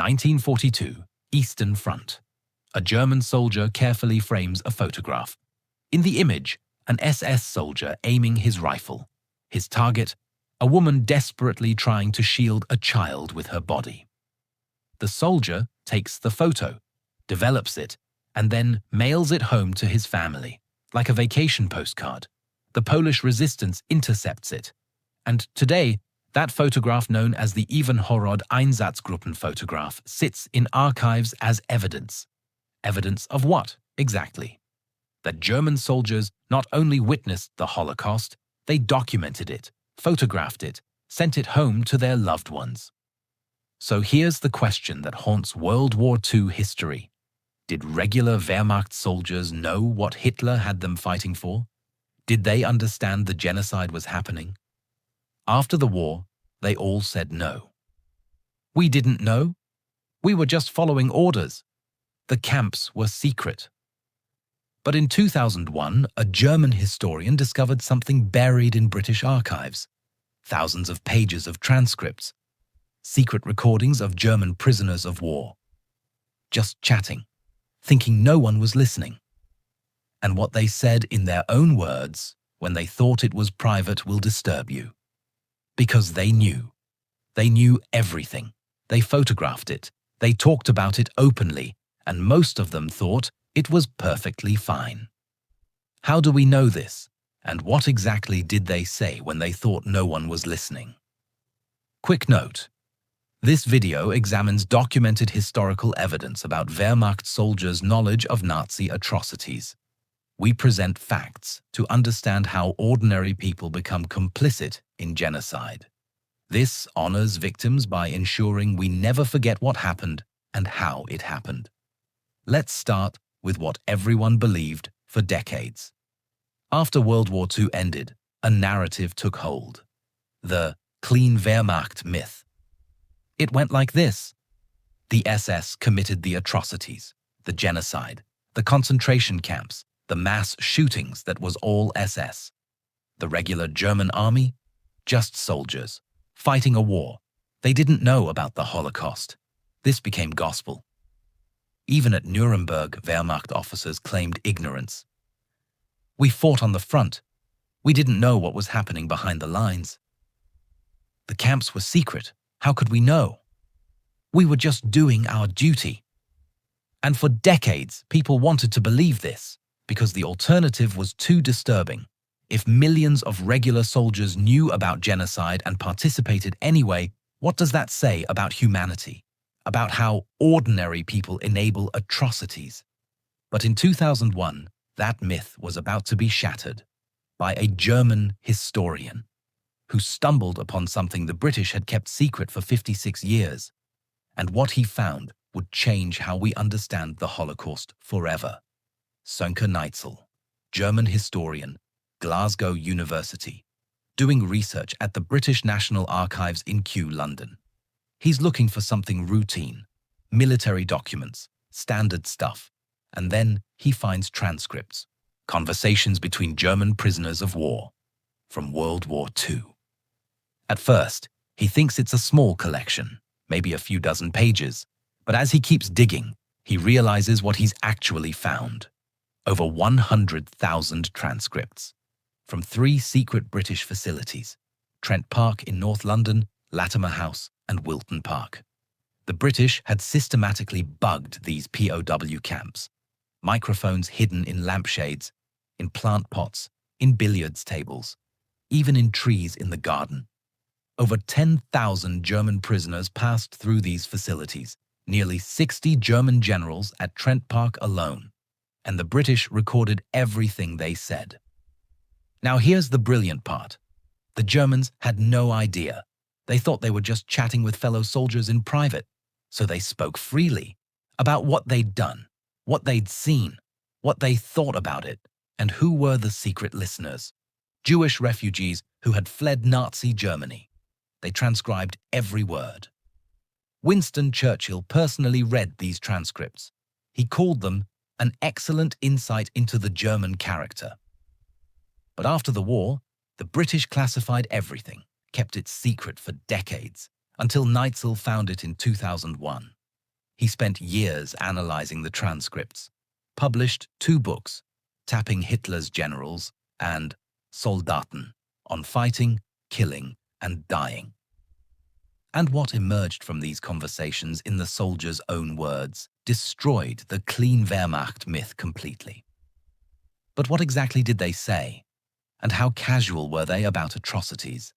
1942, Eastern Front. A German soldier carefully frames a photograph. In the image, an SS soldier aiming his rifle. His target, a woman desperately trying to shield a child with her body. The soldier takes the photo, develops it, and then mails it home to his family, like a vacation postcard. The Polish resistance intercepts it, and today, that photograph, known as the Evenhorod Einsatzgruppen photograph, sits in archives as evidence. Evidence of what, exactly? That German soldiers not only witnessed the Holocaust, they documented it, photographed it, sent it home to their loved ones. So here's the question that haunts World War II history. Did regular Wehrmacht soldiers know what Hitler had them fighting for? Did they understand the genocide was happening? After the war, they all said no. We didn't know. We were just following orders. The camps were secret. But in 2001, a German historian discovered something buried in British archives. Thousands of pages of transcripts. Secret recordings of German prisoners of war. Just chatting, thinking no one was listening. And what they said in their own words when they thought it was private will disturb you. Because they knew. They knew everything. They photographed it. They talked about it openly, and most of them thought it was perfectly fine. How do we know this? And what exactly did they say when they thought no one was listening? Quick note. This video examines documented historical evidence about Wehrmacht soldiers' knowledge of Nazi atrocities. We present facts to understand how ordinary people become complicit in genocide. This honors victims by ensuring we never forget what happened and how it happened. Let's start with what everyone believed for decades. After World War II ended, a narrative took hold. The clean Wehrmacht myth. It went like this. The SS committed the atrocities, the genocide, the concentration camps, the mass shootings that was all SS. The regular German army? Just soldiers, fighting a war. They didn't know about the Holocaust. This became gospel. Even at Nuremberg, Wehrmacht officers claimed ignorance. We fought on the front. We didn't know what was happening behind the lines. The camps were secret. How could we know? We were just doing our duty. And for decades, people wanted to believe this, because the alternative was too disturbing. If millions of regular soldiers knew about genocide and participated anyway, what does that say about humanity? About how ordinary people enable atrocities? But in 2001, that myth was about to be shattered by a German historian who stumbled upon something the British had kept secret for 56 years. And what he found would change how we understand the Holocaust forever. Sönke Neitzel, German historian, Glasgow University, doing research at the British National Archives in Kew, London. He's looking for something routine, military documents, standard stuff, and then he finds transcripts, conversations between German prisoners of war from World War II. At first, he thinks it's a small collection, maybe a few dozen pages, but as he keeps digging, he realizes what he's actually found. Over 100,000 transcripts from 3 secret British facilities, Trent Park in North London, Latimer House, and Wilton Park. The British had systematically bugged these POW camps, microphones hidden in lampshades, in plant pots, in billiards tables, even in trees in the garden. Over 10,000 German prisoners passed through these facilities, nearly 60 German generals at Trent Park alone, and the British recorded everything they said. Now here's the brilliant part. The Germans had no idea. They thought they were just chatting with fellow soldiers in private, so they spoke freely about what they'd done, what they'd seen, what they thought about it, and who were the secret listeners. Jewish refugees who had fled Nazi Germany. They transcribed every word. Winston Churchill personally read these transcripts. He called them an excellent insight into the German character. But after the war, the British classified everything, kept it secret for decades, until Neitzel found it in 2001. He spent years analyzing the transcripts, published 2 books, Tapping Hitler's Generals and Soldaten, on fighting, killing, and dying. And what emerged from these conversations, in the soldiers' own words, destroyed the clean Wehrmacht myth completely. But what exactly did they say? And how casual were they about atrocities?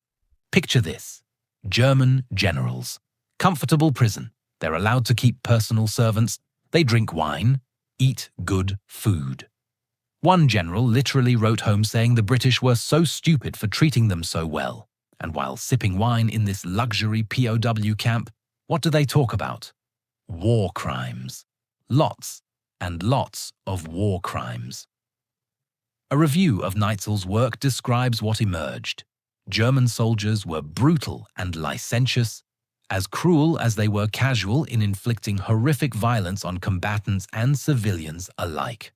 Picture this: German generals. Comfortable prison. They're allowed to keep personal servants. They drink wine, eat good food. One general literally wrote home saying the British were so stupid for treating them so well. And while sipping wine in this luxury POW camp, what do they talk about? War crimes. Lots and lots of war crimes. A review of Neitzel's work describes what emerged. German soldiers were brutal and licentious, as cruel as they were casual in inflicting horrific violence on combatants and civilians alike.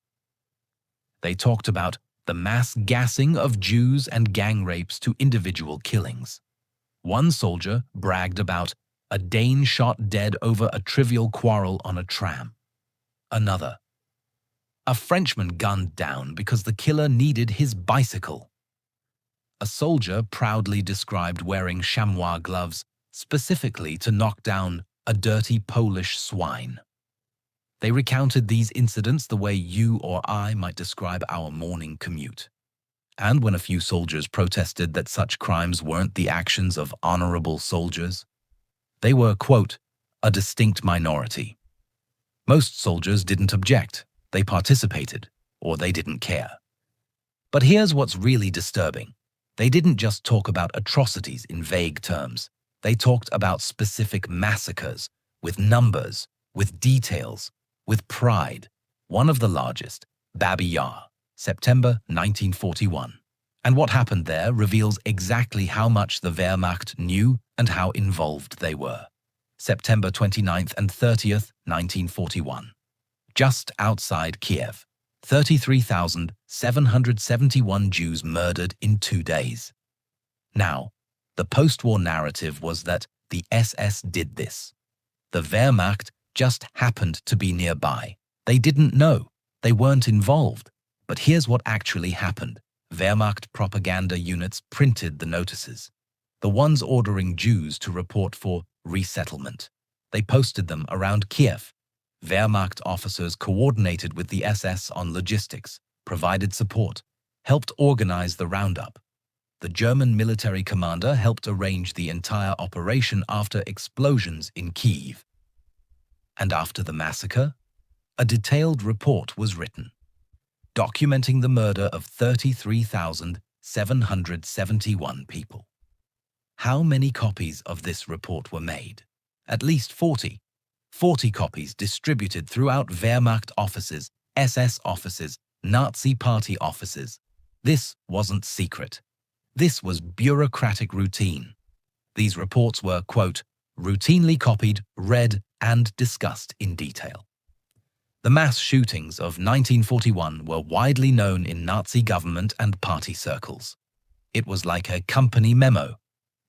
They talked about the mass gassing of Jews and gang rapes to individual killings. One soldier bragged about a Dane shot dead over a trivial quarrel on a tram. Another, a Frenchman gunned down because the killer needed his bicycle. A soldier proudly described wearing chamois gloves specifically to knock down a dirty Polish swine. They recounted these incidents the way you or I might describe our morning commute. And when a few soldiers protested that such crimes weren't the actions of honorable soldiers, they were, quote, a distinct minority. Most soldiers didn't object, they participated, or they didn't care. But here's what's really disturbing. They didn't just talk about atrocities in vague terms. They talked about specific massacres, with numbers, with details, with pride. One of the largest, Babi Yar, September 1941. And what happened there reveals exactly how much the Wehrmacht knew and how involved they were. September 29th and 30th, 1941. Just outside Kiev, 33,771 Jews murdered in 2 days. Now, the post-war narrative was that the SS did this. The Wehrmacht just happened to be nearby. They didn't know. They weren't involved. But here's what actually happened. Wehrmacht propaganda units printed the notices, the ones ordering Jews to report for resettlement. They posted them around Kiev. Wehrmacht officers coordinated with the SS on logistics, provided support, helped organize the roundup. The German military commander helped arrange the entire operation after explosions in Kyiv. And after the massacre, a detailed report was written, documenting the murder of 33,771 people. How many copies of this report were made? At least 40. 40 copies distributed throughout Wehrmacht offices, SS offices, Nazi Party offices. This wasn't secret. This was bureaucratic routine. These reports were, quote, routinely copied, read, and discussed in detail. The mass shootings of 1941 were widely known in Nazi government and party circles. It was like a company memo,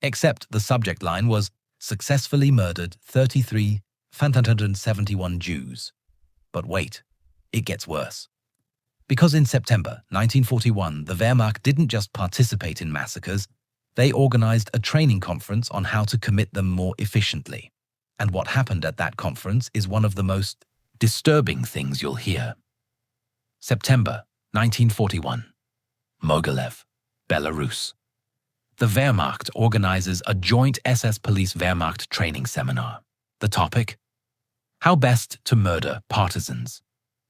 except the subject line was successfully murdered 33,571 Jews. But wait, it gets worse. Because in September 1941, the Wehrmacht didn't just participate in massacres, they organized a training conference on how to commit them more efficiently. And what happened at that conference is one of the most disturbing things you'll hear. September 1941. Mogilev, Belarus. The Wehrmacht organizes a joint SS Police Wehrmacht training seminar. The topic? How best to murder partisans.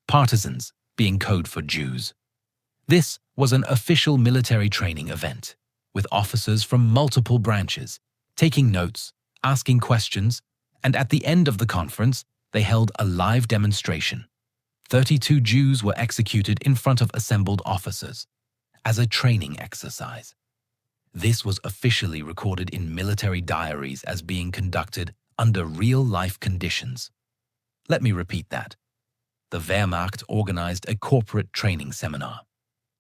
Partisans being code for Jews. This was an official military training event, with officers from multiple branches, taking notes, asking questions, and at the end of the conference, they held a live demonstration. 32 Jews were executed in front of assembled officers, as a training exercise. This was officially recorded in military diaries as being conducted under real-life conditions. Let me repeat that. The Wehrmacht organized a corporate training seminar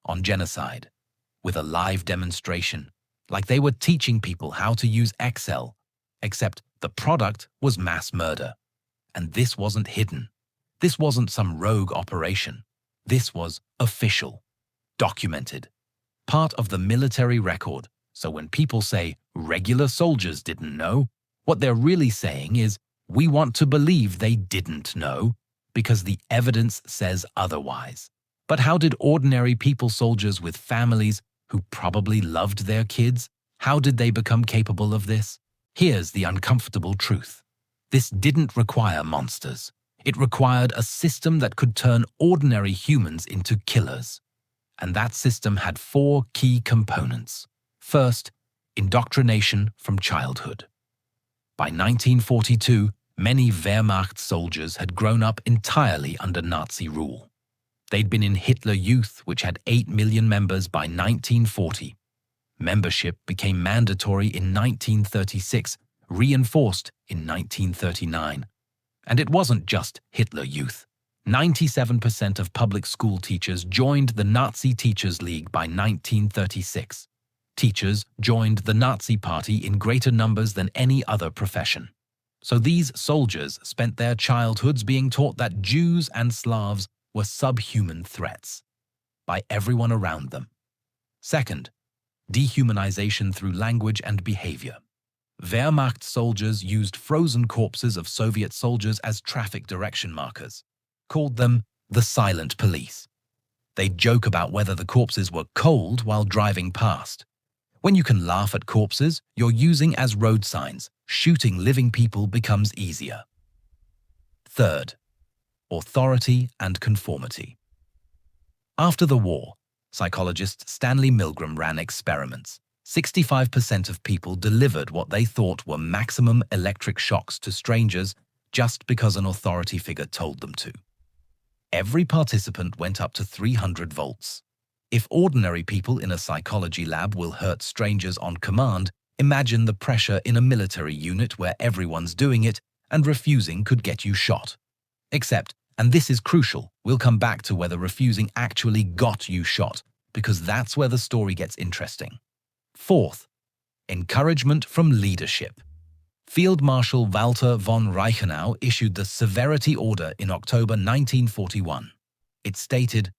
on genocide, with a live demonstration, like they were teaching people how to use Excel, except the product was mass murder. And this wasn't hidden. This wasn't some rogue operation. This was official, documented, part of the military record. So when people say regular soldiers didn't know, what they're really saying is, we want to believe they didn't know because the evidence says otherwise. But how did ordinary people, soldiers with families who probably loved their kids, how did they become capable of this? Here's the uncomfortable truth. This didn't require monsters. It required a system that could turn ordinary humans into killers. And that system had 4 key components. First, indoctrination from childhood. By 1942, many Wehrmacht soldiers had grown up entirely under Nazi rule. They'd been in Hitler Youth, which had 8 million members by 1940. Membership became mandatory in 1936, reinforced in 1939. And it wasn't just Hitler Youth. 97% of public school teachers joined the Nazi Teachers League by 1936. Teachers joined the Nazi Party in greater numbers than any other profession. So these soldiers spent their childhoods being taught that Jews and Slavs were subhuman threats by everyone around them. Second, dehumanization through language and behavior. Wehrmacht soldiers used frozen corpses of Soviet soldiers as traffic direction markers, called them the silent police. They'd joke about whether the corpses were cold while driving past. When you can laugh at corpses you're using as road signs, shooting living people becomes easier. Third, authority and conformity. After the war, psychologist Stanley Milgram ran experiments. 65% of people delivered what they thought were maximum electric shocks to strangers just because an authority figure told them to. Every participant went up to 300 volts. If ordinary people in a psychology lab will hurt strangers on command, imagine the pressure in a military unit where everyone's doing it and refusing could get you shot. Except, and this is crucial, we'll come back to whether refusing actually got you shot, because that's where the story gets interesting. Fourth, encouragement from leadership. Field Marshal Walter von Reichenau issued the Severity Order in October 1941. It stated,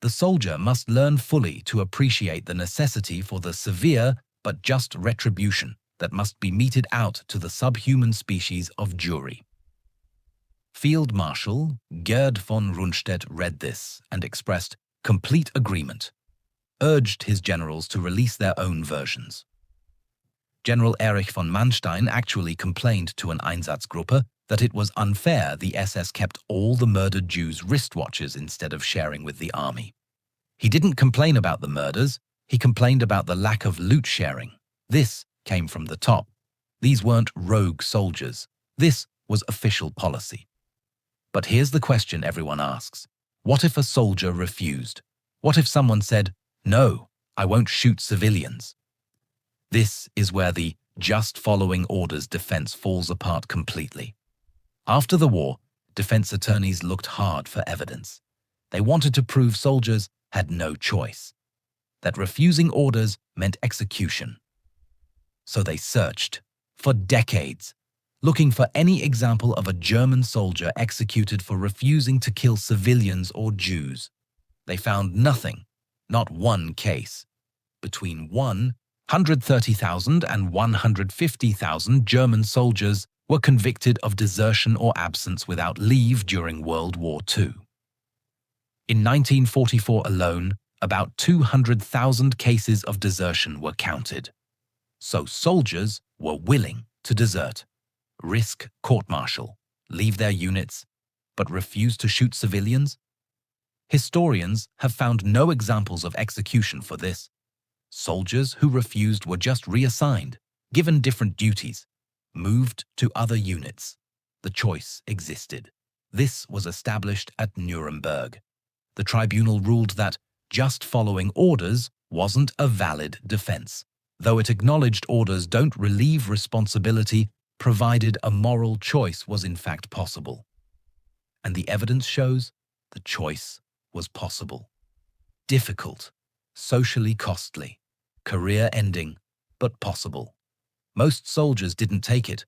"The soldier must learn fully to appreciate the necessity for the severe but just retribution that must be meted out to the subhuman species of Jewry." Field Marshal Gerd von Rundstedt read this and expressed complete agreement, urged his generals to release their own versions. General Erich von Manstein actually complained to an Einsatzgruppe that it was unfair the SS kept all the murdered Jews' wristwatches instead of sharing with the army. He didn't complain about the murders, he complained about the lack of loot sharing. This came from the top. These weren't rogue soldiers. This was official policy. But here's the question everyone asks. What if a soldier refused? What if someone said, "No, I won't shoot civilians"? This is where the just following orders defense falls apart completely. After the war, defense attorneys looked hard for evidence. They wanted to prove soldiers had no choice, that refusing orders meant execution. So they searched for decades, looking for any example of a German soldier executed for refusing to kill civilians or Jews. They found nothing, not one case. Between 130,000 and 150,000 German soldiers were convicted of desertion or absence without leave during World War II. In 1944 alone, about 200,000 cases of desertion were counted. So soldiers were willing to desert, risk court-martial, leave their units, but refuse to shoot civilians? Historians have found no examples of execution for this. Soldiers who refused were just reassigned, given different duties, moved to other units. The choice existed. This was established at Nuremberg. The tribunal ruled that just following orders wasn't a valid defense, though it acknowledged orders don't relieve responsibility provided a moral choice was in fact possible. And the evidence shows the choice was possible. Difficult, socially costly, career-ending, but possible. Most soldiers didn't take it,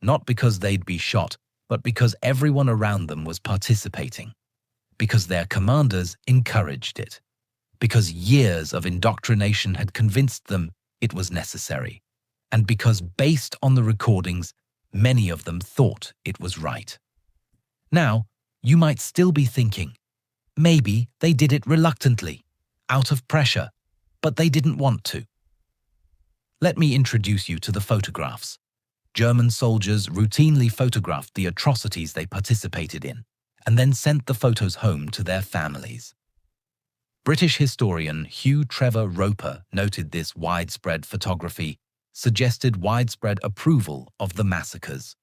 not because they'd be shot, but because everyone around them was participating, because their commanders encouraged it, because years of indoctrination had convinced them it was necessary, and because, based on the recordings, many of them thought it was right. Now, you might still be thinking, maybe they did it reluctantly, out of pressure, but they didn't want to. Let me introduce you to the photographs. German soldiers routinely photographed the atrocities they participated in, and then sent the photos home to their families. British historian Hugh Trevor Roper noted this widespread photography suggested widespread approval of the massacres.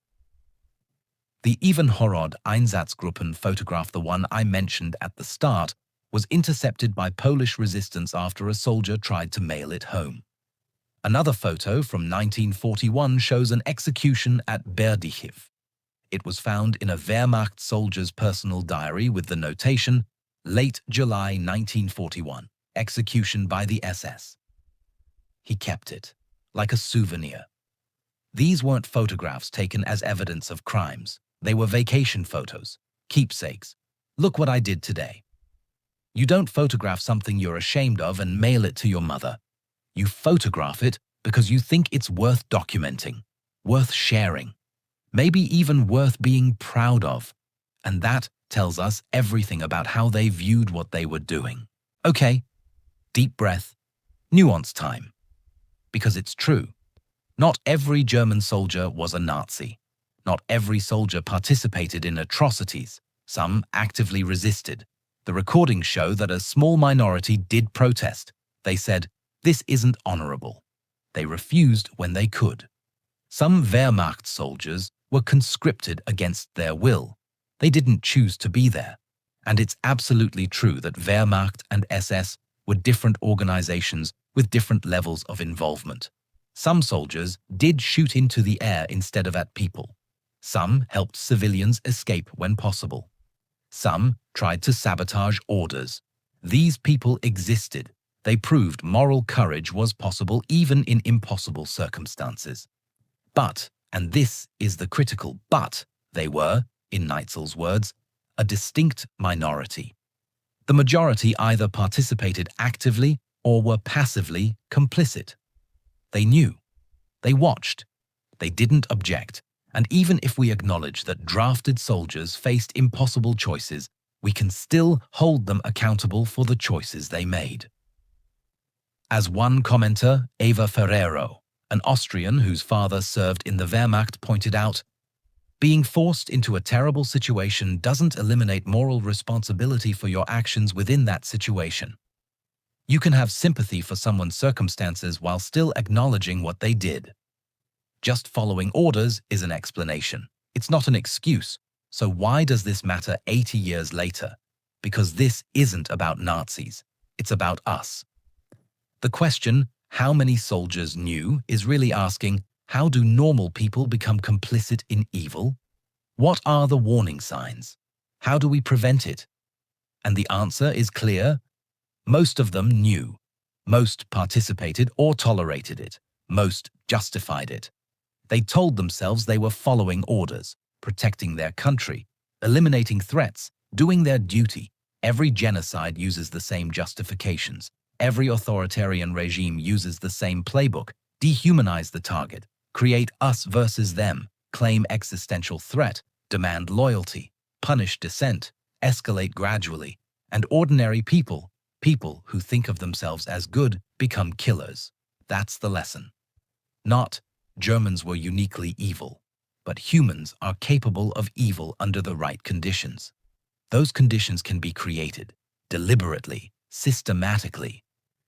The Evenhorod Einsatzgruppen photograph, the one I mentioned at the start, was intercepted by Polish resistance after a soldier tried to mail it home. Another photo from 1941 shows an execution at Berdychiv. It was found in a Wehrmacht soldier's personal diary with the notation, "Late July 1941, execution by the SS." He kept it, like a souvenir. These weren't photographs taken as evidence of crimes. They were vacation photos, keepsakes. Look what I did today. You don't photograph something you're ashamed of and mail it to your mother. You photograph it because you think it's worth documenting, worth sharing, maybe even worth being proud of. And that tells us everything about how they viewed what they were doing. Okay, deep breath, nuance time. Because it's true. Not every German soldier was a Nazi. Not every soldier participated in atrocities. Some actively resisted. The recordings show that a small minority did protest. They said, "This isn't honorable." They refused when they could. Some Wehrmacht soldiers were conscripted against their will. They didn't choose to be there. And it's absolutely true that Wehrmacht and SS were different organizations with different levels of involvement. Some soldiers did shoot into the air instead of at people. Some helped civilians escape when possible. Some tried to sabotage orders. These people existed. They proved moral courage was possible even in impossible circumstances. But, and this is the critical but, they were, in Neitzel's words, a distinct minority. The majority either participated actively or were passively complicit. They knew. They watched. They didn't object. And even if we acknowledge that drafted soldiers faced impossible choices, we can still hold them accountable for the choices they made. As one commenter, Eva Ferrero, an Austrian whose father served in the Wehrmacht, pointed out, being forced into a terrible situation doesn't eliminate moral responsibility for your actions within that situation. You can have sympathy for someone's circumstances while still acknowledging what they did. Just following orders is an explanation. It's not an excuse. So why does this matter 80 years later? Because this isn't about Nazis. It's about us. The question, how many soldiers knew, is really asking, how do normal people become complicit in evil? What are the warning signs? How do we prevent it? And the answer is clear. Most of them knew. Most participated or tolerated it. Most justified it. They told themselves they were following orders, protecting their country, eliminating threats, doing their duty. Every genocide uses the same justifications. Every authoritarian regime uses the same playbook. Dehumanize the target, create us versus them, claim existential threat, demand loyalty, punish dissent, escalate gradually, and ordinary people, people who think of themselves as good, become killers. That's the lesson. Not Germans were uniquely evil, but humans are capable of evil under the right conditions. Those conditions can be created, deliberately, systematically,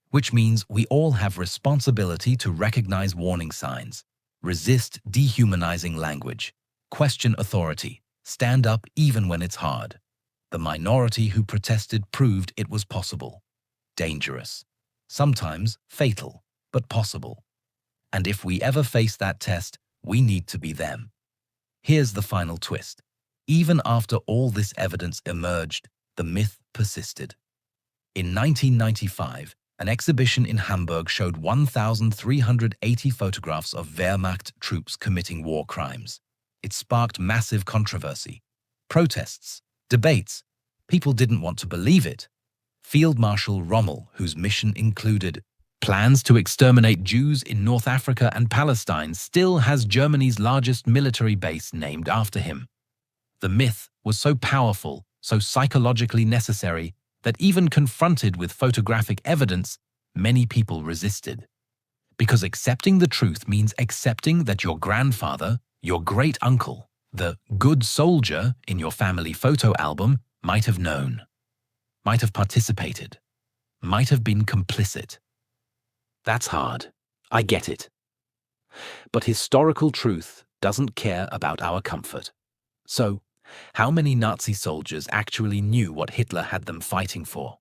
which means we all have responsibility to recognize warning signs, resist dehumanizing language, question authority, stand up even when it's hard. The minority who protested proved it was possible. Dangerous. Sometimes fatal, but possible. And if we ever face that test, we need to be them. Here's the final twist. Even after all this evidence emerged, the myth persisted. In 1995, an exhibition in Hamburg showed 1,380 photographs of Wehrmacht troops committing war crimes. It sparked massive controversy, protests, debates. People didn't want to believe it. Field Marshal Rommel, whose mission included plans to exterminate Jews in North Africa and Palestine, still has Germany's largest military base named after him. The myth was so powerful, so psychologically necessary, that even confronted with photographic evidence, many people resisted. Because accepting the truth means accepting that your grandfather, your great-uncle, the good soldier in your family photo album might have known, might have participated, might have been complicit. That's hard. I get it. But historical truth doesn't care about our comfort. So, how many Nazi soldiers actually knew what Hitler had them fighting for?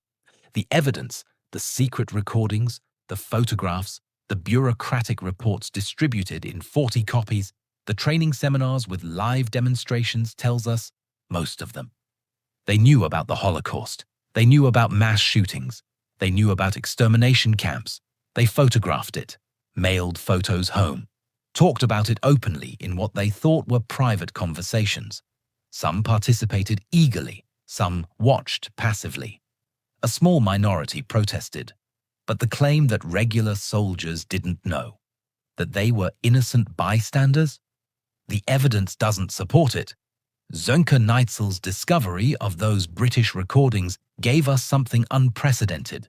The evidence, the secret recordings, the photographs, the bureaucratic reports distributed in 40 copies, the training seminars with live demonstrations tells us most of them. They knew about the Holocaust. They knew about mass shootings. They knew about extermination camps. They photographed it, mailed photos home, talked about it openly in what they thought were private conversations. Some participated eagerly, some watched passively. A small minority protested, but the claim that regular soldiers didn't know, that they were innocent bystanders, the evidence doesn't support it. Sönke Neitzel's discovery of those British recordings gave us something unprecedented.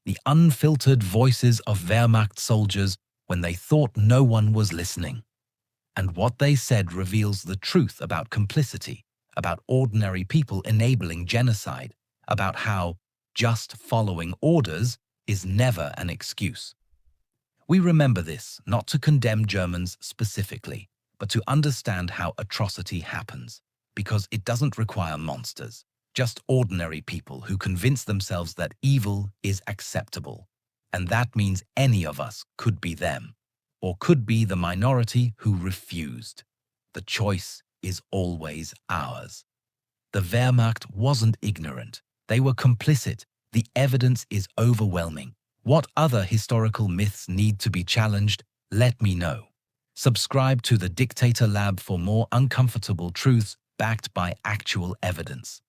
The unfiltered voices of Wehrmacht soldiers when they thought no one was listening. And what they said reveals the truth about complicity, about ordinary people enabling genocide, about how just following orders is never an excuse. We remember this not to condemn Germans specifically, but to understand how atrocity happens, because it doesn't require monsters, just ordinary people who convince themselves that evil is acceptable. And that means any of us could be them, or could be the minority who refused. The choice is always ours. The Wehrmacht wasn't ignorant. They were complicit. The evidence is overwhelming. What other historical myths need to be challenged? Let me know. Subscribe to the Dictator Lab for more uncomfortable truths backed by actual evidence.